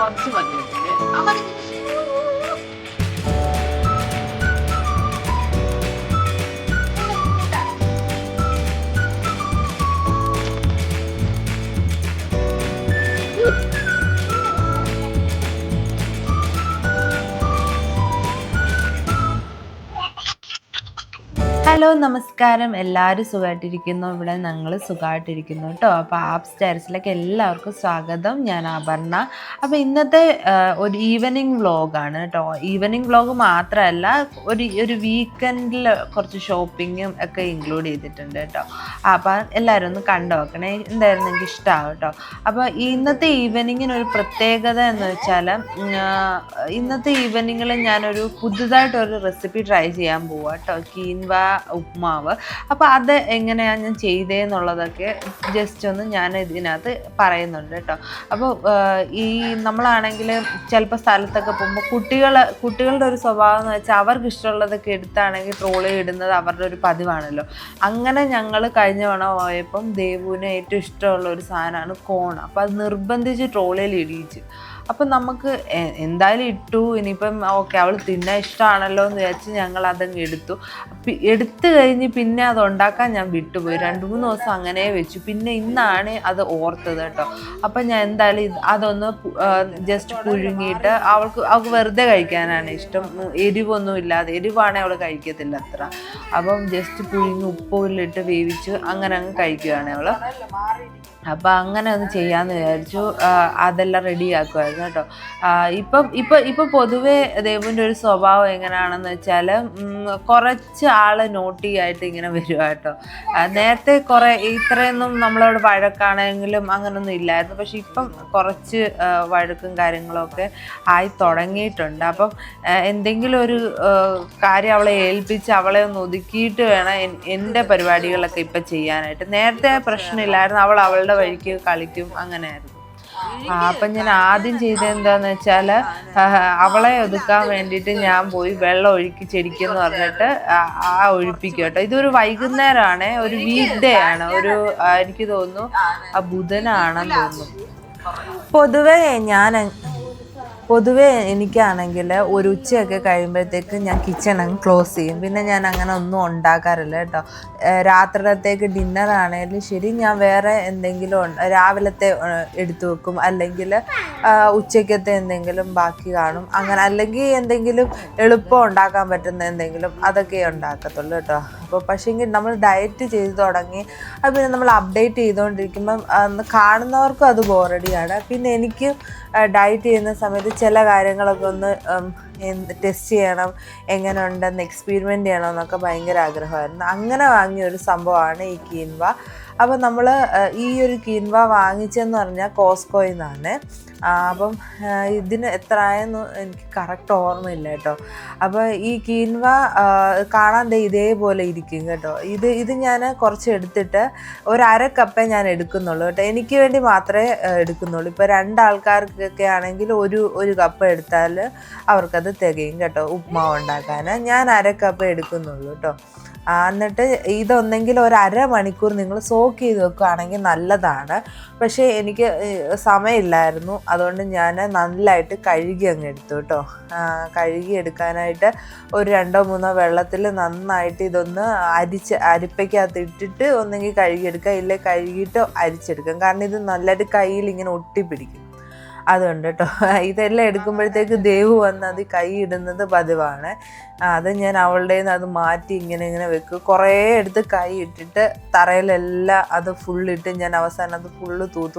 കുറച്ച് മതി വെച്ചിട്ട് ആ മതി. ഹലോ നമസ്കാരം, എല്ലാവരും സുഖമായിട്ടിരിക്കുന്നു. ഇവിടെ ഞങ്ങൾ സുഖമായിട്ടിരിക്കുന്നു കേട്ടോ. അപ്പോൾ ആപ്സ് ടെറസിലേക്ക് എല്ലാവർക്കും സ്വാഗതം. ഞാൻ അപർണ. അപ്പോൾ ഇന്നത്തെ ഒരു ഈവനിങ് വ്ളോഗാണ് കേട്ടോ. ഈവനിങ് വ്ളോഗ് മാത്രമല്ല, ഒരു വീക്കെൻഡിൽ കുറച്ച് ഷോപ്പിങ്ങും ഒക്കെ ഇൻക്ലൂഡ് ചെയ്തിട്ടുണ്ട് കേട്ടോ. അപ്പോൾ എല്ലാവരും ഒന്ന് കണ്ടു നോക്കണേ, എന്തായാലും നിങ്ങൾക്ക് ഇഷ്ടമാകും കേട്ടോ. അപ്പോൾ ഇന്നത്തെ ഈവനിങ്ങിനൊരു പ്രത്യേകത എന്ന് വെച്ചാൽ, ഇന്നത്തെ ഈവനിങ്ങിൽ ഞാനൊരു പുതുതായിട്ടൊരു റെസിപ്പി ട്രൈ ചെയ്യാൻ പോവാം കേട്ടോ. കീൻവ ഉപ്മാവ്. അപ്പോൾ അത് എങ്ങനെയാണ് ഞാൻ ചെയ്തതെന്നുള്ളതൊക്കെ ജസ്റ്റ് ഒന്ന് ഞാൻ ഇതിനകത്ത് പറയുന്നുണ്ട് കേട്ടോ. അപ്പോൾ ഈ നമ്മളാണെങ്കിൽ ചിലപ്പോൾ സ്ഥലത്തൊക്കെ പോകുമ്പോൾ കുട്ടികളുടെ ഒരു സ്വഭാവം എന്ന് വെച്ചാൽ അവർക്ക് ഇഷ്ടമുള്ളതൊക്കെ എടുത്താണെങ്കിൽ ട്രോളിൽ ഇടുന്നത് അവരുടെ ഒരു പതിവാണല്ലോ. അങ്ങനെ ഞങ്ങൾ കഴിഞ്ഞ തവണ പോയപ്പം ദേവുവിന് ഏറ്റവും ഇഷ്ടമുള്ള ഒരു സാധനമാണ് കോൺ. അപ്പോൾ അത് നിർബന്ധിച്ച് ട്രോളിൽ ഇടിയിച്ചു. അപ്പം നമുക്ക് എന്തായാലും ഇട്ടു. ഇനിയിപ്പം ഓക്കെ, അവൾ തിന്നാൻ ഇഷ്ടമാണല്ലോ എന്ന് വിചാരിച്ച് ഞങ്ങൾ അതങ്ങ് എടുത്തു കഴിഞ്ഞ് പിന്നെ അത് ഉണ്ടാക്കാൻ ഞാൻ വിട്ടുപോയി. 2-3 ദിവസം അങ്ങനെ വെച്ചു. പിന്നെ ഇന്നാണ് അത് ഓർത്തത് കേട്ടോ. അപ്പം ഞാൻ എന്തായാലും അതൊന്ന് ജസ്റ്റ് പുഴുങ്ങിയിട്ട് അവൾക്ക് വെറുതെ കഴിക്കാനാണ് ഇഷ്ടം, എരിവൊന്നും ഇല്ലാതെ. എരിവാണെങ്കിൽ അവൾ കഴിക്കത്തില്ല അത്ര. അപ്പം ജസ്റ്റ് പുഴുങ്ങി ഉപ്പിലിട്ട് വേവിച്ച് അങ്ങനെ അങ്ങ് കഴിക്കുകയാണ് അവൾ. അപ്പം അങ്ങനെ ഒന്ന് ചെയ്യാമെന്ന് വിചാരിച്ചു. അതെല്ലാം റെഡിയാക്കുമായിരുന്നു കേട്ടോ. ഇപ്പം പൊതുവേ ദേവുവിൻ്റെ ഒരു സ്വഭാവം എങ്ങനെയാണെന്ന് വെച്ചാൽ, കുറച്ച് ആൾ നോട്ടി ആയിട്ട് ഇങ്ങനെ വരിക കേട്ടോ. നേരത്തെ ഇത്രയൊന്നും നമ്മളോട് വഴക്കാണെങ്കിലും അങ്ങനൊന്നും ഇല്ലായിരുന്നു. പക്ഷെ ഇപ്പം കുറച്ച് വഴക്കും കാര്യങ്ങളൊക്കെ ആയി തുടങ്ങിയിട്ടുണ്ട്. അപ്പം എന്തെങ്കിലും ഒരു കാര്യം അവളെ ഏൽപ്പിച്ച് അവളെ ഒന്ന് ഒതുക്കിയിട്ട് വേണം എൻ്റെ പരിപാടികളൊക്കെ ഇപ്പം ചെയ്യാനായിട്ട്. നേരത്തെ പ്രശ്നമില്ലായിരുന്നു, അവളുടെ വഴിക്ക് കളിക്കും, അങ്ങനെയായിരുന്നു. അപ്പം ഞാൻ ആദ്യം ചെയ്തത് എന്താന്ന് വെച്ചാൽ, അവളെ ഒതുക്കാൻ വേണ്ടിയിട്ട് ഞാൻ പോയി വെള്ളം ഒഴുക്കി ചെടിക്കെന്ന് പറഞ്ഞിട്ട് ഒഴിപ്പിക്കും കേട്ടോ. ഇതൊരു വൈകുന്നേരമാണ്, ഒരു വീക്ക് ഡേ ആണ്, എനിക്ക് തോന്നുന്നു ബുധനാണെന്ന് തോന്നുന്നു. പൊതുവേ എനിക്കാണെങ്കിൽ ഒരു ഉച്ചയൊക്കെ കഴിയുമ്പോഴത്തേക്ക് ഞാൻ കിച്ചൺ അങ്ങ് ക്ലോസ് ചെയ്യും. പിന്നെ ഞാൻ അങ്ങനെ ഒന്നും ഉണ്ടാക്കാറില്ല കേട്ടോ. രാത്രിയിലത്തേക്ക് ഡിന്നറാണെങ്കിലും ശരി, ഞാൻ വേറെ എന്തെങ്കിലും രാവിലത്തെ എടുത്തു വെക്കും, അല്ലെങ്കിൽ ഉച്ചയ്ക്കത്തെ എന്തെങ്കിലും ബാക്കി കാണും, അങ്ങനെ. അല്ലെങ്കിൽ എന്തെങ്കിലും എളുപ്പം ഉണ്ടാക്കാൻ പറ്റുന്ന എന്തെങ്കിലും അതൊക്കെ ഉണ്ടാക്കത്തുള്ളൂ കേട്ടോ. അപ്പോൾ പക്ഷേങ്കിൽ നമ്മൾ ഡയറ്റ് ചെയ്ത് തുടങ്ങി, അത് പിന്നെ നമ്മൾ അപ്ഡേറ്റ് ചെയ്തുകൊണ്ടിരിക്കുമ്പം കാണുന്നവർക്കും അത് ബോറടിയാണ്. പിന്നെ എനിക്ക് ഡയറ്റ് ചെയ്യുന്ന സമയത്ത് ചില കാര്യങ്ങളൊക്കെ ഒന്ന് ടെസ്റ്റ് ചെയ്യണം, എങ്ങനെ ഉണ്ടെന്ന് എക്സ്പെരിമെൻ്റ് ചെയ്യണമെന്നൊക്കെ ഭയങ്കര ആഗ്രഹമായിരുന്നു. അങ്ങനെ വാങ്ങിയ ഒരു സംഭവമാണ് ഈ കീൻവ. അപ്പോൾ നമ്മൾ ഈ ഒരു കീൻവ വാങ്ങിച്ചെന്ന് പറഞ്ഞാൽ കോസ്കോയിൽ നിന്നാണ്. അപ്പം ഇതിന് എത്ര ആയെന്ന് എനിക്ക് കറക്റ്റ് ഓർമ്മയില്ല കേട്ടോ. അപ്പോൾ ഈ കീൻവ കാണാൻ ഇതേപോലെ ഇരിക്കും കേട്ടോ. ഇത് ഞാൻ കുറച്ച് എടുത്തിട്ട് ഒരു 1/2 കപ്പേ ഞാൻ എടുക്കുന്നുള്ളൂ കേട്ടോ. എനിക്ക് വേണ്ടി മാത്രമേ എടുക്കുന്നുള്ളൂ. ഇപ്പോൾ 2 ആൾക്കാർക്കൊക്കെ ആണെങ്കിൽ ഒരു കപ്പ് എടുത്താൽ അവർക്കത് തികയും കേട്ടോ ഉപ്മാവ് ഉണ്ടാക്കാൻ. ഞാൻ 1/2 കപ്പ് എടുക്കുന്നുള്ളൂ കേട്ടോ. എന്നിട്ട് ഇതൊന്നെങ്കിൽ ഒരു 1/2 മണിക്കൂർ നിങ്ങൾ സോക്ക് ചെയ്ത് വെക്കുകയാണെങ്കിൽ നല്ലതാണ്. പക്ഷേ എനിക്ക് സമയമില്ലായിരുന്നു, അതുകൊണ്ട് ഞാൻ നല്ലതായിട്ട് കഴുകി അങ്ങ് എടുത്തു കേട്ടോ. കഴുകി എടുക്കാനായിട്ട് ഒരു 2-3 വെള്ളത്തിൽ നന്നായിട്ട് ഇതൊന്ന് അരിപ്പയ്ക്കകത്ത് ഇട്ടിട്ട് ഒന്നെങ്കിൽ കഴുകിയെടുക്കുക, ഇല്ലെങ്കിൽ കഴുകിയിട്ട് അരിച്ചെടുക്കാം. കാരണം ഇത് നല്ലതായിട്ട് കയ്യിൽ ഇങ്ങനെ ഒട്ടിപ്പിടിക്കും. അതുകൊണ്ട് കേട്ടോ. ഇതെല്ലാം എടുക്കുമ്പോഴത്തേക്ക് ദേവു വന്ന് അത് കൈ ഇടുന്നത് പതിവാണ്. അത് ഞാൻ അവളുടെ നിന്ന് അത് മാറ്റി ഇങ്ങനെ വെക്കും. കുറേ എടുത്ത് കൈ ഇട്ടിട്ട് തറയിലെല്ലാം അത് ഫുള്ളിട്ട് ഞാൻ അവസാനം അത് ഫുള്ള് തൂത്ത്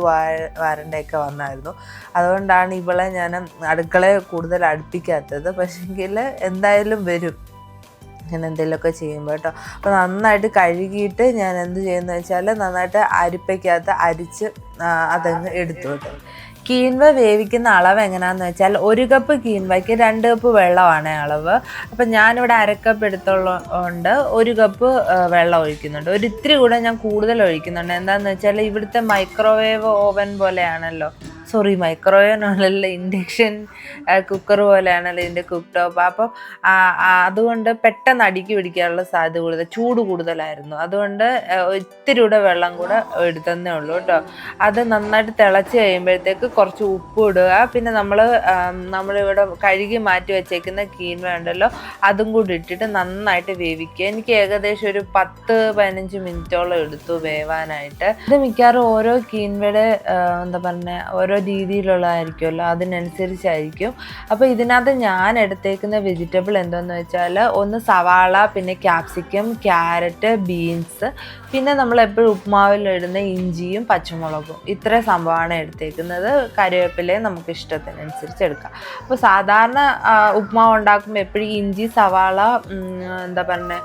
വാരണ്ടൊക്കെ വന്നായിരുന്നു. അതുകൊണ്ടാണ് ഇവളെ ഞാൻ അടുക്കളയെ കൂടുതൽ അടുപ്പിക്കാത്തത്. പക്ഷേങ്കിൽ എന്തായാലും വരും ഞാൻ എന്തെങ്കിലുമൊക്കെ ചെയ്യുമ്പോൾ കേട്ടോ. അപ്പോൾ നന്നായിട്ട് കഴുകിയിട്ട് ഞാൻ എന്ത് ചെയ്യുന്നത് വെച്ചാൽ, നന്നായിട്ട് അരിപ്പയ്ക്കകത്ത് അരിച്ച് അതങ്ങ് എടുത്തു കേട്ടോ. കീൻവ വേവിക്കുന്ന അളവ് എങ്ങനെയാണെന്ന് വെച്ചാൽ, 1 കപ്പ് കീൻവയ്ക്ക് 2 കപ്പ് വെള്ളമാണ് അളവ്. അപ്പം ഞാനിവിടെ 1/2 കപ്പ് എടുത്തുള്ളതുകൊണ്ട് 1 കപ്പ് വെള്ളം ഒഴിക്കുന്നുണ്ട്. ഇത്തിരി കൂടെ ഞാൻ കൂടുതൽ ഒഴിക്കുന്നുണ്ട്. എന്താണെന്ന് വെച്ചാൽ, ഇവിടുത്തെ മൈക്രോവേവ് ഓവൻ പോലെയാണല്ലോ സോറി മൈക്രോവേവ് ആണല്ലോ, ഇൻഡക്ഷൻ കുക്കർ പോലെയാണല്ലോ ഇതിൻ്റെ കുക്ക് ടോപ്പ്. അപ്പം അതുകൊണ്ട് പെട്ടെന്ന് അടുക്കി പിടിക്കാനുള്ള സാധ്യത കൂടുതൽ, ചൂട് കൂടുതലായിരുന്നു. അതുകൊണ്ട് ഇത്തിരി കൂടെ വെള്ളം കൂടെ എടുത്തന്നേ ഉള്ളൂ കേട്ടോ. അത് നന്നായിട്ട് തിളച്ച് കഴിയുമ്പോഴത്തേക്ക് കുറച്ച് ഉപ്പ് ഇടുക. പിന്നെ നമ്മളിവിടെ കഴുകി മാറ്റി വെച്ചേക്കുന്ന കീൻവ ഉണ്ടല്ലോ, അതും കൂടി ഇട്ടിട്ട് നന്നായിട്ട് വേവിക്കുക. എനിക്ക് ഏകദേശം ഒരു 10-15 മിനിറ്റോളം എടുത്തു വേവാനായിട്ട്. ഇത് മിക്കവാറും ഓരോ കീൻവയുടെ എന്താ പറയുക ഓരോ രീതിയിലുള്ളതായിരിക്കുമല്ലോ, അതിനനുസരിച്ചായിരിക്കും. അപ്പോൾ ഇതിനകത്ത് ഞാൻ എടുത്തേക്കുന്ന വെജിറ്റബിൾ എന്താണെന്ന് വെച്ചാൽ ഒന്ന് സവാള, പിന്നെ ക്യാപ്സിക്കം, ക്യാരറ്റ്, ബീൻസ്, പിന്നെ നമ്മളെപ്പോഴും ഉപ്പുമാവിലിടുന്ന ഇഞ്ചിയും പച്ചമുളകും, ഇത്രയും സംഭവമാണ് എടുത്തേക്കുന്നത്. കറിവേപ്പിലയും നമുക്ക് ഇഷ്ടത്തിനനുസരിച്ച് എടുക്കാം. അപ്പോൾ സാധാരണ ഉപ്പുമാവ് ഉണ്ടാക്കുമ്പോൾ എപ്പോഴും ഇഞ്ചി സവാള എന്താ പറയുക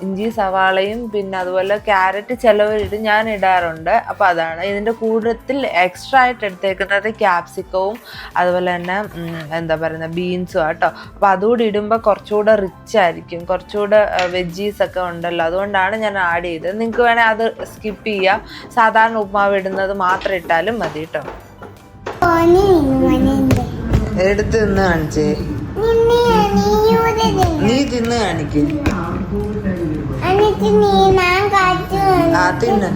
ഇഞ്ചി സവാളയും പിന്നെ അതുപോലെ ക്യാരറ്റ് ചിലവരിട്ട് ഞാൻ ഇടാറുണ്ട്. അപ്പോൾ അതാണ് ഇതിൻ്റെ കൂട്ടത്തിൽ എക്സ്ട്രാ ആയിട്ട് എടുത്തേക്കുന്നത് ക്യാപ്സിക്കവും അതുപോലെ തന്നെ എന്താ പറയുന്നത് ബീൻസും കേട്ടോ. അപ്പോൾ അതുകൂടി ഇടുമ്പോൾ കുറച്ചുകൂടെ റിച്ച് ആയിരിക്കും, കുറച്ചുകൂടെ വെജീസൊക്കെ ഉണ്ടല്ലോ, അതുകൊണ്ടാണ് ഞാൻ ആഡ് ചെയ്തത്. നിങ്ങൾക്ക് വേണേൽ അത് സ്കിപ്പ് ചെയ്യാം, സാധാരണ ഉപ്പുമാവ് ഇടുന്നത് മാത്രം ഇട്ടാലും മതി കേട്ടോ. എടുത്ത് തിന്ന് കാണിച്ചേ, നീ തിന്ന് കാണിക്ക്. ആ തിന്ന്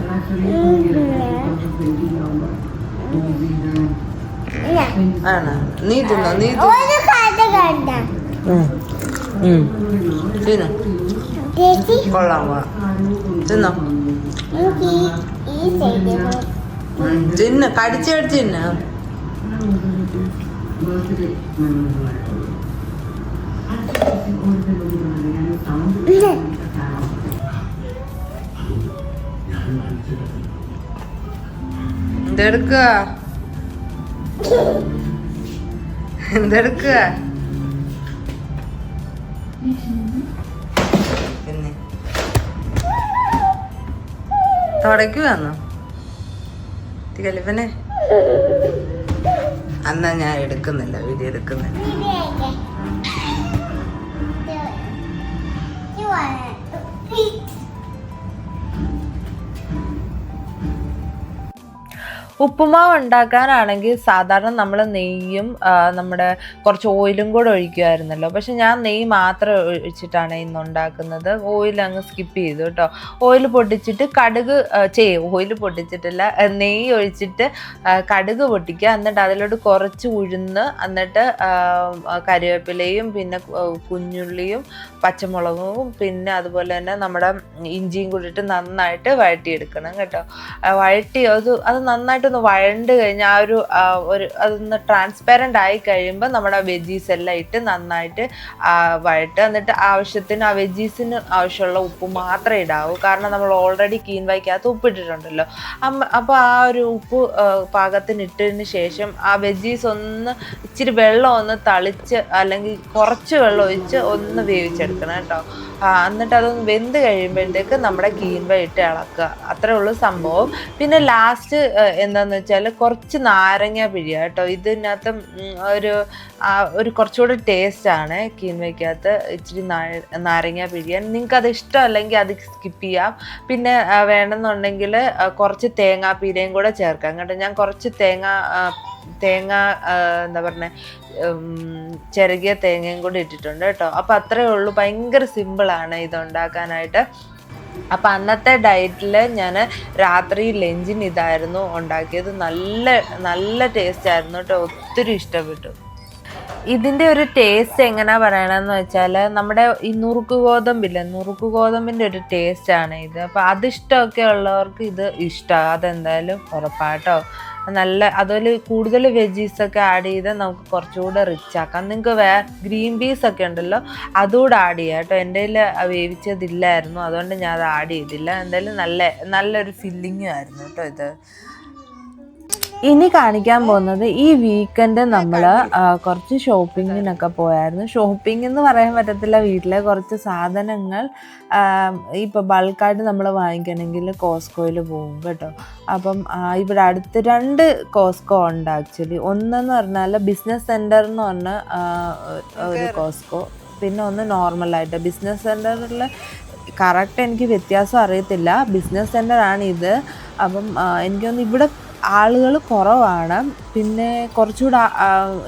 ആണോ, നീ തിന്നോ, നീ തിന്നോ, കൊള്ളാം തിന്നോ, തിന്ന് കടിച്ച് കടിച്ച് തിന്ന. എന്തെടുക്കുക എന്തെടുക്കുക പിന്നെ തുടയ്ക്കുവാന്നോ കലിപ്പനെ? അന്നാ ഞാൻ എടുക്കുന്നില്ല, വീഡിയോ എടുക്കുന്നില്ല. ഉപ്പുമാവ് ഉണ്ടാക്കാനാണെങ്കിൽ സാധാരണ നമ്മൾ നെയ്യും നമ്മുടെ കുറച്ച് ഓയിലും കൂടെ ഒഴിക്കുമായിരുന്നല്ലോ. പക്ഷെ ഞാൻ നെയ്യ് മാത്രം ഒഴിച്ചിട്ടാണ് ഇന്ന് ഉണ്ടാക്കുന്നത്. ഓയിൽ അങ്ങ് സ്കിപ്പ് ചെയ്തു കേട്ടോ. ഓയിൽ പൊട്ടിച്ചിട്ട് ഓയിൽ പൊട്ടിച്ചിട്ടില്ല, നെയ്യ് ഒഴിച്ചിട്ട് കടുക് പൊട്ടിക്കുക. എന്നിട്ട് അതിലോട്ട് കുറച്ച് ഉഴുന്ന്, എന്നിട്ട് കറിവേപ്പിലയും പിന്നെ കുഞ്ഞുള്ളിയും പച്ചമുളകും പിന്നെ അതുപോലെ തന്നെ നമ്മുടെ ഇഞ്ചിയും കൂടിയിട്ട് നന്നായിട്ട് വഴറ്റിയെടുക്കണം കേട്ടോ. അത് നന്നായിട്ടൊന്ന് വഴണ്ട് കഴിഞ്ഞാൽ അതൊന്ന് ട്രാൻസ്പെറൻ്റ് ആയി കഴിയുമ്പോൾ നമ്മുടെ വെജീസ് എല്ലാം ഇട്ട് നന്നായിട്ട് വഴറ്റുക. എന്നിട്ട് ആവശ്യത്തിന് ആ വെജീസിന് ആവശ്യമുള്ള ഉപ്പ് മാത്രമേ ഇടാവൂ, കാരണം നമ്മൾ ഓൾറെഡി കീൻവയ്ക്കകത്ത് ഉപ്പിട്ടിട്ടുണ്ടല്ലോ. അപ്പോൾ ആ ഒരു ഉപ്പ് പാകത്തിന് ഇട്ടതിന് ശേഷം ആ വെജീസ് ഇച്ചിരി വെള്ളം ഒന്ന് തളിച്ച് അല്ലെങ്കിൽ കുറച്ച് വെള്ളം ഒഴിച്ച് ഒന്ന് വേവിച്ചെടുക്കണം കേട്ടോ. എന്നിട്ട് അതൊന്ന് വെന്ത് കഴിയുമ്പോഴത്തേക്ക് നമ്മുടെ കീൻവ ഇട്ട് ഇളക്കുക, അത്രേ ഉള്ളൂ സംഭവം. പിന്നെ ലാസ്റ്റ് എന്താണെന്ന് വെച്ചാൽ കുറച്ച് നാരങ്ങ പിഴിയുക കേട്ടോ. ഇതിനകത്ത് ഒരു കുറച്ചുകൂടി ടേസ്റ്റാണ് കീൻവയ്ക്കകത്ത് ഇച്ചിരി നാരങ്ങ പിഴിയാൻ. നിങ്ങൾക്കത് ഇഷ്ടമല്ലെങ്കിൽ അത് സ്കിപ്പ് ചെയ്യാം. പിന്നെ വേണമെന്നുണ്ടെങ്കിൽ കുറച്ച് തേങ്ങാപ്പീരയും കൂടെ ചേർക്കാം കേട്ടോ. ഞാൻ കുറച്ച് തേങ്ങ എന്താ പറഞ്ഞ ചിരകിയ തേങ്ങയും കൂടി ഇട്ടിട്ടുണ്ട് കേട്ടോ. അപ്പം അത്രയേ ഉള്ളൂ, ഭയങ്കര സിമ്പിളാണ് ഇതുണ്ടാക്കാനായിട്ട്. അപ്പം അന്നത്തെ ഡയറ്റിൽ ഞാൻ രാത്രി ലഞ്ചിന് ഇതായിരുന്നു ഉണ്ടാക്കിയത്. നല്ല നല്ല ടേസ്റ്റ് ആയിരുന്നു കേട്ടോ, ഒത്തിരി ഇഷ്ടപ്പെട്ടു. ഇതിൻ്റെ ഒരു ടേസ്റ്റ് എങ്ങനെയാ പറയണമെന്ന് വെച്ചാൽ നമ്മുടെ ഈ നുറുക്ക് ഗോതമ്പിൻ്റെ ഒരു ടേസ്റ്റാണ് ഇത്. അപ്പോൾ അതിഷ്ടമൊക്കെ ഉള്ളവർക്ക് ഇത് ഇഷ്ടമാണ്, അതെന്തായാലും ഉറപ്പാട്ടോ. അതുപോലെ കൂടുതൽ വെജീസൊക്കെ ആഡ് ചെയ്ത് നമുക്ക് കുറച്ചുകൂടെ റിച്ച് ആക്കാം. നിങ്ങൾക്ക് ഗ്രീൻ പീസ് ഒക്കെ ഉണ്ടല്ലോ, അതുകൂടെ ആഡ് ചെയ്യാം കേട്ടോ. എൻ്റെ കയ്യിൽ വേവിച്ചതില്ലായിരുന്നു, അതുകൊണ്ട് ഞാൻ അത് ആഡ് ചെയ്തില്ല. എന്തായാലും നല്ലൊരു ഫില്ലിങ്ങും ആയിരുന്നു കേട്ടോ ഇത്. ഇനി കാണിക്കാൻ പോകുന്നത് ഈ വീക്കെൻഡ് നമ്മൾ കുറച്ച് ഷോപ്പിങ്ങിനൊക്കെ പോയായിരുന്നു. ഷോപ്പിംഗ് എന്ന് പറയാൻ പറ്റത്തില്ല, വീട്ടിലെ കുറച്ച് സാധനങ്ങൾ ഇപ്പോൾ ബൾക്കായിട്ട് നമ്മൾ വാങ്ങിക്കണമെങ്കിൽ കോസ്കോയിൽ പോകും കേട്ടോ. അപ്പം ഇവിടെ അടുത്ത് 2 കോസ്കോ ഉണ്ട് ആക്ച്വലി. ഒന്നെന്ന് പറഞ്ഞാൽ ബിസിനസ് സെൻറ്റർ എന്ന് പറഞ്ഞ ഒരു കോസ്കോ, പിന്നെ ഒന്ന് നോർമലായിട്ട്. ബിസിനസ് സെൻറ്ററിൽ കറക്റ്റ് എനിക്ക് വ്യത്യാസം അറിയത്തില്ല, ബിസിനസ് സെൻറ്റർ ആണ് ഇത്. അപ്പം എനിക്കൊന്ന് ഇവിടെ ആളുകൾ കുറവാണ്. പിന്നെ കുറച്ചുകൂടെ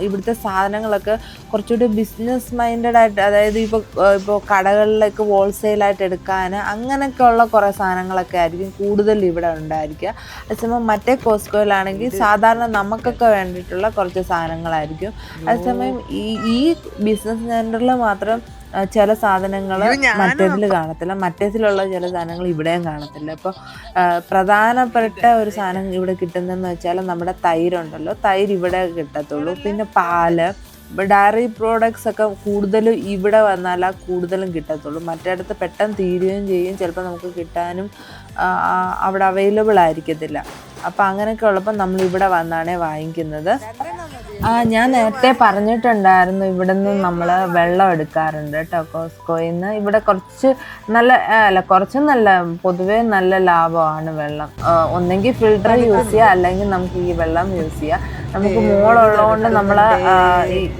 ഇവിടുത്തെ സാധനങ്ങളൊക്കെ കുറച്ചുകൂടി ബിസിനസ് മൈൻഡഡ് ആയിട്ട്, അതായത് ഇപ്പോൾ കടകളിലേക്ക് ഹോൾസെയിലായിട്ട് എടുക്കാൻ അങ്ങനെയൊക്കെയുള്ള കുറേ സാധനങ്ങളൊക്കെ ആയിരിക്കും കൂടുതൽ ഇവിടെ ഉണ്ടായിരിക്കുക. അതേസമയം മറ്റേ കോസ്കോയിലാണെങ്കിൽ സാധാരണ നമുക്കൊക്കെ വേണ്ടിയിട്ടുള്ള കുറച്ച് സാധനങ്ങളായിരിക്കും. അതേസമയം ഈ ബിസിനസ് സെൻറ്ററിൽ മാത്രം ചില സാധനങ്ങൾ മറ്റേതിൽ കാണത്തില്ല, മറ്റേതിലുള്ള ചില സാധനങ്ങൾ ഇവിടെയും കാണത്തില്ല. അപ്പോൾ പ്രധാനപ്പെട്ട ഒരു സാധനം ഇവിടെ കിട്ടുന്നതെന്ന് വെച്ചാൽ നമ്മുടെ തൈരുണ്ടല്ലോ, തൈര് ഇവിടെ കിട്ടത്തുള്ളൂ. പിന്നെ പാല്, ഡയറി പ്രോഡക്ട്സ് ഒക്കെ കൂടുതലും ഇവിടെ വന്നാലാ കൂടുതലും കിട്ടത്തുള്ളൂ. മറ്റേടത്ത് പെട്ടെന്ന് തീരുകയും ചെയ്യും, ചിലപ്പോൾ നമുക്ക് കിട്ടാനും അവിടെ അവൈലബിൾ ആയിരിക്കത്തില്ല. അപ്പം അങ്ങനെയൊക്കെ ഉള്ളപ്പോൾ നമ്മൾ ഇവിടെ വന്നാണേ വാങ്ങിക്കുന്നത്. ഞാൻ നേരത്തെ പറഞ്ഞിട്ടുണ്ടായിരുന്നു, ഇവിടെ നിന്ന് നമ്മൾ വെള്ളം എടുക്കാറുണ്ട് കേട്ടോ കോസ്കോയിൽ നിന്ന്. ഇവിടെ കുറച്ച് നല്ല പൊതുവേ നല്ല ലാഭമാണ് വെള്ളം. ഒന്നെങ്കിൽ ഫിൽട്ടർ യൂസ് ചെയ്യുക, അല്ലെങ്കിൽ നമുക്ക് ഈ വെള്ളം യൂസ് ചെയ്യാം. നമുക്ക് മോളുള്ളതുകൊണ്ട് നമ്മൾ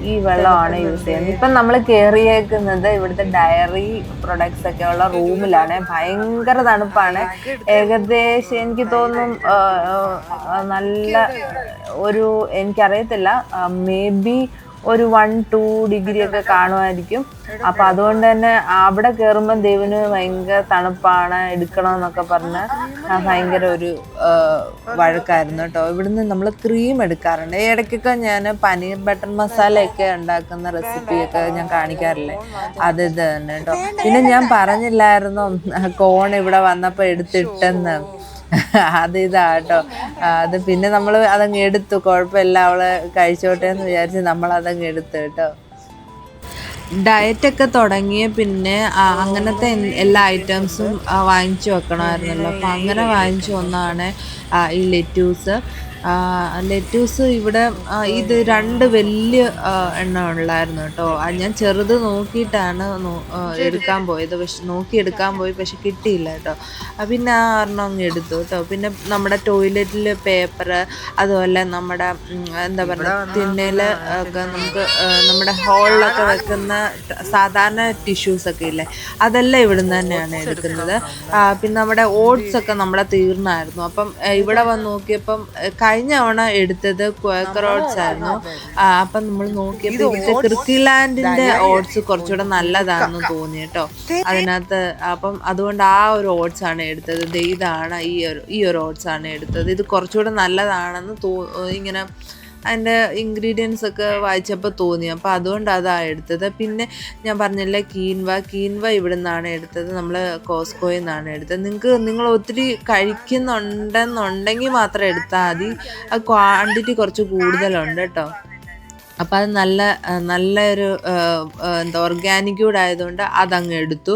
ഈ വെള്ളമാണ് യൂസ് ചെയ്യുന്നത്. ഇപ്പം നമ്മൾ കയറിയേക്കുന്നത് ഇവിടുത്തെ ഡയറി പ്രൊഡക്ട്സ് ഒക്കെ ഉള്ള റൂമിലാണ്. ഭയങ്കര തണുപ്പാണ്. ഏകദേശം എനിക്ക് തോന്നും നല്ല എനിക്കറിയത്തില്ല, മേ ബി ഒരു 1-2 ഡിഗ്രി ഒക്കെ കാണുമായിരിക്കും. അപ്പം അതുകൊണ്ട് തന്നെ അവിടെ കയറുമ്പോൾ ദൈവന് ഭയങ്കര തണുപ്പാണ്, എടുക്കണമെന്നൊക്കെ പറഞ്ഞ് ഭയങ്കര ഒരു വഴക്കായിരുന്നു കേട്ടോ. ഇവിടുന്ന് നമ്മൾ ക്രീം എടുക്കാറുണ്ട്. ഇടയ്ക്കൊക്കെ ഞാൻ പനീർ ബട്ടർ മസാലയൊക്കെ ഉണ്ടാക്കുന്ന റെസിപ്പിയൊക്കെ ഞാൻ കാണിക്കാറില്ലേ, ഇത് തന്നെ കേട്ടോ. പിന്നെ ഞാൻ പറഞ്ഞില്ലായിരുന്നു കോൺ ഇവിടെ വന്നപ്പോൾ എടുത്തിട്ടെന്ന്, ഇതാട്ടോ. അത് പിന്നെ നമ്മൾ അതങ്ങ് എടുത്തു, കുഴപ്പമില്ല അവള് കഴിച്ചോട്ടെ എന്ന് വിചാരിച്ച് നമ്മളതങ്ങ് എടുത്തു കേട്ടോ. ഡയറ്റൊക്കെ തുടങ്ങിയ പിന്നെ അങ്ങനത്തെ എല്ലാ ഐറ്റംസും വാങ്ങിച്ചു വെക്കണമായിരുന്നല്ലോ. അപ്പം അങ്ങനെ വാങ്ങിച്ചു ഒന്നാണ് ഈ ലെറ്റ്യൂസ്. ഇവിടെ ഇത് 2 വലിയ എണ്ണം ഉള്ളായിരുന്നു കേട്ടോ. ഞാൻ ചെറുത് നോക്കിയിട്ടാണ് എടുക്കാൻ പോയത്, എടുക്കാൻ പോയി, പക്ഷെ കിട്ടിയില്ല കേട്ടോ. പിന്നെ ഒരെണ്ണം അങ്ങ് എടുത്തു കേട്ടോ. പിന്നെ നമ്മുടെ ടോയ്ലറ്റിൽ പേപ്പർ, അതുപോലെ നമ്മുടെ എന്താ പറയുക, തിണ്ണയിൽ ഒക്കെ നമുക്ക് നമ്മുടെ ഹോളിലൊക്കെ വെക്കുന്ന സാധാരണ ടിഷ്യൂസൊക്കെ ഇല്ലേ, അതെല്ലാം ഇവിടുന്ന് തന്നെയാണ് എടുക്കുന്നത്. പിന്നെ നമ്മുടെ ഓട്സ് ഒക്കെ തീർന്നായിരുന്നു. അപ്പം ഇവിടെ വന്ന് നോക്കിയപ്പം കഴിഞ്ഞ തവണ എടുത്തത് ക്വേക്കർ ഓട്സ് ആയിരുന്നു. അപ്പം നമ്മൾ നോക്കിയപ്പോൾ ഇവിടുത്തെ ക്രിക്കിലാൻഡിന്റെ ഓട്സ് കുറച്ചുകൂടെ നല്ലതാണെന്ന് തോന്നി കേട്ടോ അതിനകത്ത്. അപ്പം അതുകൊണ്ട് ആ ഒരു ഓട്സ് ആണ് എടുത്തത്. ഇതാണ് ഈ ഒരു ഓട്സ് ആണ് എടുത്തത്. ഇത് കുറച്ചുകൂടെ നല്ലതാണെന്ന് ഇങ്ങനെ അതിൻ്റെ ഇൻഗ്രീഡിയൻസ് ഒക്കെ വായിച്ചപ്പോൾ തോന്നി. അപ്പോൾ അതുകൊണ്ട് അതാണ് എടുത്തത്. പിന്നെ ഞാൻ പറഞ്ഞില്ലേ കീൻവ ഇവിടെ നിന്നാണ് എടുത്തത്, നമ്മൾ കോസ്കോയിൽ നിന്നാണ് എടുത്തത്. നിങ്ങൾ ഒത്തിരി കഴിക്കുന്നുണ്ടെന്നുണ്ടെങ്കിൽ മാത്രം എടുത്താൽ മതി. ആ ക്വാണ്ടിറ്റി കുറച്ച് കൂടുതലുണ്ട് കേട്ടോ. അപ്പം അത് നല്ലൊരു ഓർഗാനിക് കൂടെ ആയതുകൊണ്ട് അതങ്ങ് എടുത്തു.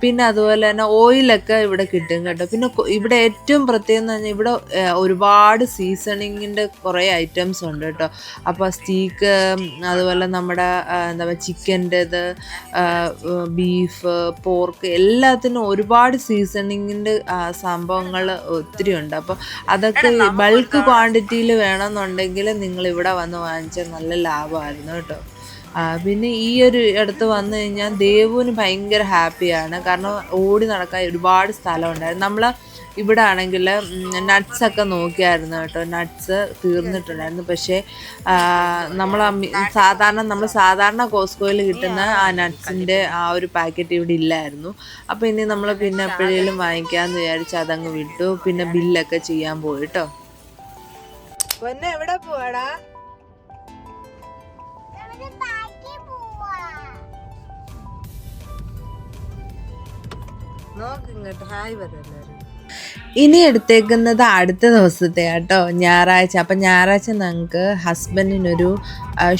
പിന്നെ അതുപോലെ തന്നെ ഓയിലൊക്കെ ഇവിടെ കിട്ടും കേട്ടോ. പിന്നെ ഇവിടെ ഏറ്റവും പ്രത്യേകം എന്ന് പറഞ്ഞാൽ ഇവിടെ ഒരുപാട് സീസണിങ്ങിൻ്റെ കുറേ ഐറ്റംസ് ഉണ്ട് കേട്ടോ. അപ്പോൾ സ്റ്റീക്ക്, അതുപോലെ നമ്മുടെ ചിക്കൻ്റെത്, ബീഫ്, പോർക്ക്, എല്ലാത്തിനും ഒരുപാട് സീസണിങ്ങിൻ്റെ സംഭവങ്ങൾ ഒത്തിരി ഉണ്ട്. അപ്പോൾ അതൊക്കെ ബൾക്ക് ക്വാണ്ടിറ്റിയിൽ വേണമെന്നുണ്ടെങ്കിൽ നിങ്ങളിവിടെ വന്ന് വാങ്ങിച്ചാൽ നല്ല ലാഭമായിരുന്നു കേട്ടോ. പിന്നെ ഈ ഒരു അടുത്ത് വന്നു കഴിഞ്ഞാൽ ദേവുവിന് ഭയങ്കര ഹാപ്പിയാണ്. കാരണം ഓടി നടക്കാൻ ഒരുപാട് സ്ഥലം ഉണ്ടായിരുന്നു. നമ്മൾ ഇവിടെ ആണെങ്കിൽ നട്ട്സൊക്കെ നോക്കിയായിരുന്നു കേട്ടോ. നട്ട്സ് തീർന്നിട്ടുണ്ടായിരുന്നു. പക്ഷേ നമ്മൾ സാധാരണ കോസ്കോയിൽ കിട്ടുന്ന ആ നട്ട്സിൻ്റെ ആ ഒരു പാക്കറ്റ് ഇവിടെ ഇല്ലായിരുന്നു. അപ്പോൾ ഇനി നമ്മൾ പിന്നെ എപ്പോഴേലും വാങ്ങിക്കാമെന്ന് വിചാരിച്ച് അതങ്ങ് വിട്ടു. പിന്നെ ബില്ലൊക്കെ ചെയ്യാൻ പോയി കേട്ടോ. എവിടെ പോവാടാ? ഇനി എടുത്തേക്കുന്നത് അടുത്ത ദിവസത്തെ കേട്ടോ, ഞായറാഴ്ച. അപ്പം ഞായറാഴ്ച ഞങ്ങൾക്ക് ഹസ്ബൻഡിനൊരു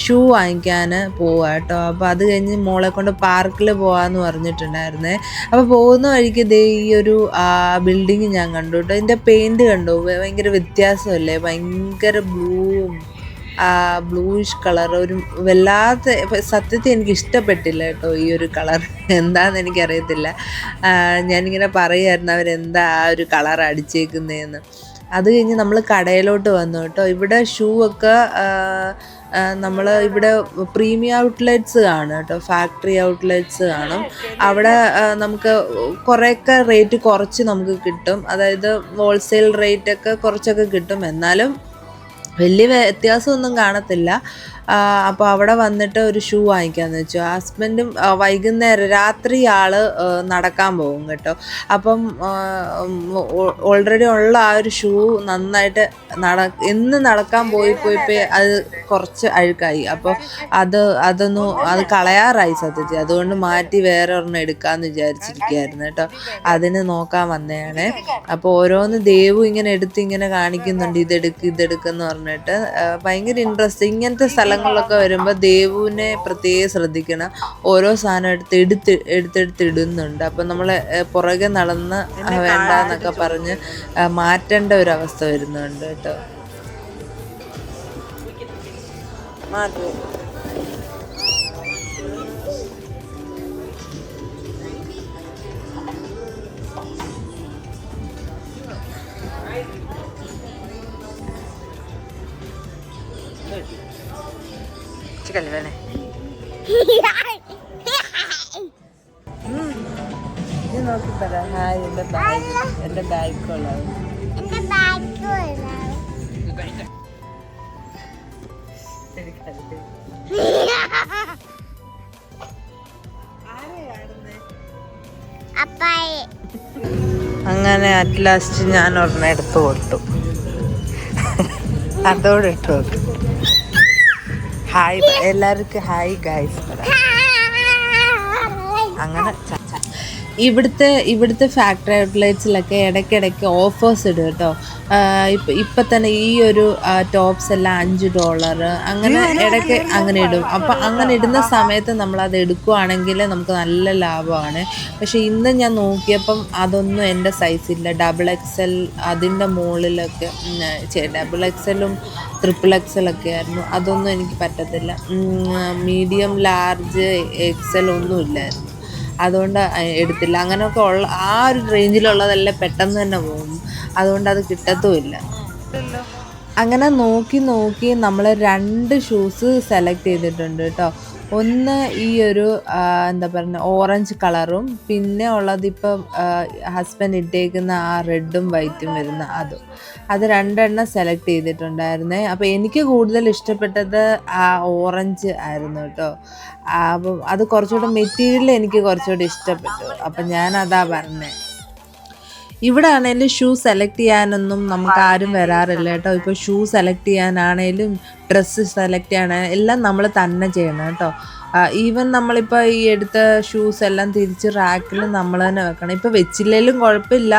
ഷൂ വാങ്ങിക്കാൻ പോവാം കേട്ടോ. അപ്പോൾ അത് കഴിഞ്ഞ് മോളെ കൊണ്ട് പാർക്കിൽ പോകാമെന്ന് പറഞ്ഞിട്ടുണ്ടായിരുന്നേ. അപ്പോൾ പോകുന്ന വഴിക്ക് ഈ ഒരു ബിൽഡിങ് ഞാൻ കണ്ടു കേട്ടോ. ഇതിൻ്റെ പെയിൻറ് കണ്ടു, ഭയങ്കര വ്യത്യാസമല്ലേ, ഭയങ്കര ബ്ലൂയിഷ് കളർ, ഒരു വല്ലാത്ത, സത്യത്തിൽ എനിക്ക് ഇഷ്ടപ്പെട്ടില്ല കേട്ടോ ഈ ഒരു കളർ. എന്താണെന്ന് എനിക്കറിയത്തില്ല. ഞാനിങ്ങനെ പറയുമായിരുന്നു അവരെന്താ ആ ഒരു കളർ അടിച്ചേക്കുന്നതെന്ന്. അത് കഴിഞ്ഞ് നമ്മൾ കടയിലോട്ട് വന്നു കേട്ടോ. ഇവിടെ ഷൂ ഒക്കെ നമ്മൾ ഇവിടെ പ്രീമിയം ഔട്ട്ലെറ്റ്സ് കാണും കേട്ടോ, ഫാക്ടറി ഔട്ട്ലെറ്റ്സ് കാണും. അവിടെ നമുക്ക് കുറേയൊക്കെ റേറ്റ് കുറച്ച് നമുക്ക് കിട്ടും, അതായത് ഹോൾസെയിൽ റേറ്റൊക്കെ കുറച്ചൊക്കെ കിട്ടും, എന്നാലും വലിയ വ്യത്യാസമൊന്നും കാണത്തില്ല. അപ്പോൾ അവിടെ വന്നിട്ട് ഒരു ഷൂ വാങ്ങിക്കാമെന്ന് വെച്ചു. ഹസ്ബൻഡും വൈകുന്നേരം രാത്രി നടക്കാൻ പോകും കേട്ടോ. അപ്പം ഓൾറെഡി ഉള്ള ആ ഒരു ഷൂ നന്നായിട്ട് എന്ന് നടക്കാൻ പോയി അത് കുറച്ച് അഴുക്കായി. അപ്പോൾ അത് കളയാറായി സത്യത്തിൽ. അതുകൊണ്ട് മാറ്റി വേറെ ഒരെണ്ണം എടുക്കാമെന്ന് വിചാരിച്ചിരിക്കുകയായിരുന്നു കേട്ടോ. അതിന് നോക്കാൻ വന്നതാണ്. അപ്പോൾ ഓരോന്ന് ദേവു ഇങ്ങനെ ഇങ്ങനെ കാണിക്കുന്നുണ്ട്, ഇതെടുക്കെന്ന് പറഞ്ഞിട്ട്. ഭയങ്കര ഇൻട്രസ്റ്റ്. ഇങ്ങനത്തെ സ്ഥലങ്ങളിലൊക്കെ വരുമ്പോൾ ദേവുവിനെ പ്രത്യേകം ശ്രദ്ധിക്കണം. ഓരോ സാധനം എടുത്തിടുന്നുണ്ട്. അപ്പം നമ്മൾ പുറകെ നടന്ന് വേണ്ട എന്നൊക്കെ പറഞ്ഞ് മാറ്റേണ്ട ഒരു അവസ്ഥ വരുന്നുണ്ട് കേട്ടോ. കല്ലുവേനെ നോക്കി പറ. ഹായ്, എൻ്റെ ബാഗുള്ളത്. അങ്ങനെ അറ്റ് ലാസ്റ്റ് ഞാൻ ഒരെണ്ണം എടുത്തു കൊടുത്തു. അതോടെ ഇട്ട് നോക്കും. ഹായ് എല്ലാവർക്കും ഹായ് ഗൈസ്. അങ്ങനെ ഇവിടുത്തെ ഫാക്ടറി ഔട്ട്ലെറ്റ്സിലൊക്കെ ഇടയ്ക്കിടയ്ക്ക് ഓഫേഴ്സ് ഇടും കേട്ടോ. ഇപ്പം തന്നെ ഈ ഒരു ടോപ്സ് എല്ലാം $5 അങ്ങനെ ഇടയ്ക്ക് അങ്ങനെ ഇടും. അപ്പം അങ്ങനെ ഇടുന്ന സമയത്ത് നമ്മളത് എടുക്കുകയാണെങ്കിൽ നമുക്ക് നല്ല ലാഭമാണ്. പക്ഷേ ഇന്ന് ഞാൻ നോക്കിയപ്പം അതൊന്നും എൻ്റെ സൈസില്ല. XXL അതിൻ്റെ മുകളിലൊക്കെ XXL XXL ഒക്കെ ആയിരുന്നു. അതൊന്നും എനിക്ക് പറ്റത്തില്ല. മീഡിയം, ലാർജ്, XL ഒന്നും ഇല്ലായിരുന്നു. അതുകൊണ്ട് എടുത്തില്ല. അങ്ങനെയൊക്കെ ആ ഒരു റേഞ്ചിലുള്ളതെല്ലാം പെട്ടെന്ന് തന്നെ പോകും. അതുകൊണ്ട് അത് കിട്ടത്തുമില്ല. അങ്ങനെ നോക്കി നമ്മൾ 2 ഷൂസ് സെലക്ട് ചെയ്തിട്ടുണ്ട് കേട്ടോ. ഒന്ന് ഈ ഒരു എന്താ പറയുക ഓറഞ്ച് കളറും, പിന്നെ ഉള്ളതിപ്പം ഹസ്ബൻഡ് ഇട്ടേക്കുന്ന ആ റെഡും വൈറ്റും വരുന്ന അത് 2 സെലക്ട് ചെയ്തിട്ടുണ്ടായിരുന്നേ. അപ്പോൾ എനിക്ക് കൂടുതൽ ഇഷ്ടപ്പെട്ടത് ആ ഓറഞ്ച് ആയിരുന്നു കേട്ടോ. അപ്പം അത് കുറച്ചുകൂടെ മെറ്റീരിയൽ എനിക്ക് കുറച്ചുകൂടെ ഇഷ്ടപ്പെട്ടു. അപ്പം ഞാനതാ പറഞ്ഞത്. ഇവിടെ ആണെങ്കിലും ഷൂ സെലക്ട് ചെയ്യാനൊന്നും നമുക്ക് ആരും വരാറില്ല കേട്ടോ. ഇപ്പോൾ ഷൂ സെലക്ട് ചെയ്യാനാണേലും ഡ്രസ്സ് സെലക്ട് ചെയ്യാനാണെങ്കിലും എല്ലാം നമ്മൾ തന്നെ ചെയ്യണം കേട്ടോ. ഈവൻ നമ്മളിപ്പോൾ ഈ എടുത്ത ഷൂസ് എല്ലാം തിരിച്ച് റാക്കിൽ നമ്മൾ തന്നെ വെക്കണം. ഇപ്പോൾ വെച്ചില്ലെങ്കിലും കുഴപ്പമില്ല,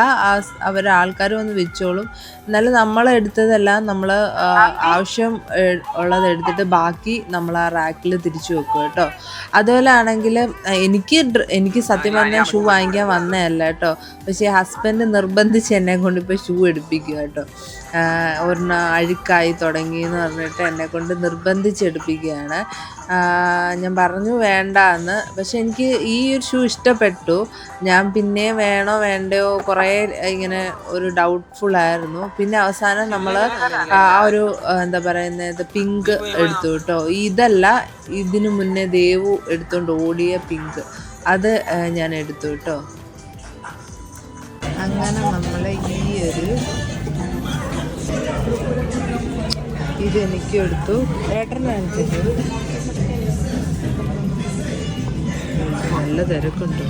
ആൾക്കാർ വന്ന് വെച്ചോളും. എന്നാലും നമ്മളെടുത്തതെല്ലാം നമ്മൾ ആവശ്യം ഉള്ളത് എടുത്തിട്ട് ബാക്കി നമ്മൾ ആ റാക്കിൽ തിരിച്ചു വെക്കും കേട്ടോ. അതുപോലെ ആണെങ്കിൽ എനിക്ക് സത്യം പറഞ്ഞാൽ ഷൂ വാങ്ങിക്കാൻ വന്നതല്ല കേട്ടോ. പക്ഷേ ഹസ്ബൻഡ് നിർബന്ധിച്ച് എന്നെ കൊണ്ട് ഇപ്പോൾ ഷൂ എടുപ്പിക്കുക കേട്ടോ. ഒരെണ്ണം അഴുക്കായി തുടങ്ങി എന്ന് പറഞ്ഞിട്ട് എന്നെ കൊണ്ട് നിർബന്ധിച്ചെടുപ്പിക്കുകയാണ്. ഞാൻ പറഞ്ഞു വേണ്ട എന്ന്. പക്ഷെ എനിക്ക് ഈ ഒരു ഷൂ ഇഷ്ടപ്പെട്ടു. ഞാൻ പിന്നെ വേണോ വേണ്ടയോ കുറേ ഇങ്ങനെ ഒരു ഡൗട്ട്ഫുള്ളായിരുന്നു. പിന്നെ അവസാനം നമ്മൾ ആ ഒരു എന്താ പറയുന്നത് പിങ്ക് എടുത്തു കേട്ടോ. ഇതല്ല, ഇതിനു മുന്നേ ദേവു എടുത്തുകൊണ്ട് ഓടിയ പിങ്ക്, അത് ഞാൻ എടുത്തു കേട്ടോ. അങ്ങനെ നമ്മൾ ഈ ഒരു ഇതെനിക്കും എടുത്തു. ഏട്ടനനുസരിച്ച് നല്ല തിരക്കുണ്ട്.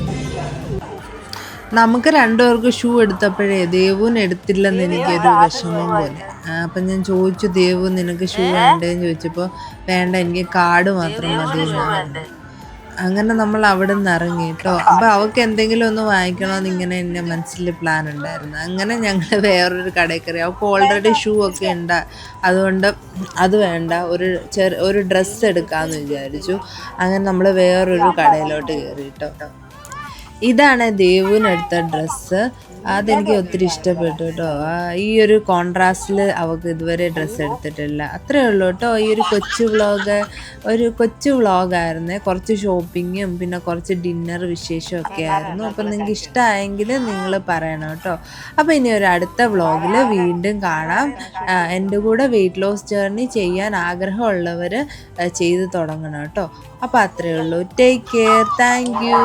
നമുക്ക് 2 പേർക്ക് ഷൂ എടുത്തപ്പോഴേ ദേവുവിന് എടുത്തില്ലെന്ന് എനിക്കൊരു വിഷമം പോലെ. അപ്പം ഞാൻ ചോദിച്ചു, ദേവു നിനക്ക് ഷൂ വേണ്ടേന്ന് ചോദിച്ചപ്പോൾ വേണ്ട, എനിക്ക് കാർഡ് മാത്രം മതി എന്നാണ്. അങ്ങനെ നമ്മൾ അവിടെ നിന്ന് ഇറങ്ങി കേട്ടോ. അപ്പോൾ അവൾക്ക് എന്തെങ്കിലും ഒന്ന് വാങ്ങിക്കണമെന്ന് ഇങ്ങനെ എൻ്റെ മനസ്സിൽ പ്ലാൻ ഉണ്ടായിരുന്നു. അങ്ങനെ ഞങ്ങൾ വേറൊരു കടയിൽ കയറി. അവൾക്ക് ഓൾറെഡി ഷൂ ഒക്കെ ഉണ്ട്, അതുകൊണ്ട് അത് വേണ്ട, ഒരു ഡ്രസ്സ് എടുക്കാമെന്ന് വിചാരിച്ചു. അങ്ങനെ നമ്മൾ വേറൊരു കടയിലോട്ട് കയറി കേട്ടോ. ഇതാണ് ദേവുവിനെടുത്ത ഡ്രസ്സ്. അതെനിക്ക് ഒത്തിരി ഇഷ്ടപ്പെട്ടു കേട്ടോ. ഈ ഒരു കോൺട്രാസ്റ്റിൽ അവൾക്ക് ഇതുവരെ ഡ്രസ്സ് എടുത്തിട്ടില്ല. അത്രേ ഉള്ളൂ കേട്ടോ. ഈ ഒരു കൊച്ചു വ്ളോഗായിരുന്നേ. കുറച്ച് ഷോപ്പിങ്ങും പിന്നെ കുറച്ച് ഡിന്നർ വിശേഷമൊക്കെ ആയിരുന്നു. അപ്പം നിങ്ങൾക്ക് ഇഷ്ടമായെങ്കിൽ നിങ്ങൾ പറയണം കേട്ടോ. അപ്പോൾ ഇനി ഒരു അടുത്ത വ്ളോഗിൽ വീണ്ടും കാണാം. എൻ്റെ കൂടെ വെയിറ്റ് ലോസ് ജേർണി ചെയ്യാൻ ആഗ്രഹമുള്ളവർ ചെയ്ത് തുടങ്ങണം കേട്ടോ. അപ്പോൾ അത്രേ ഉള്ളൂ. Take care. Thank you.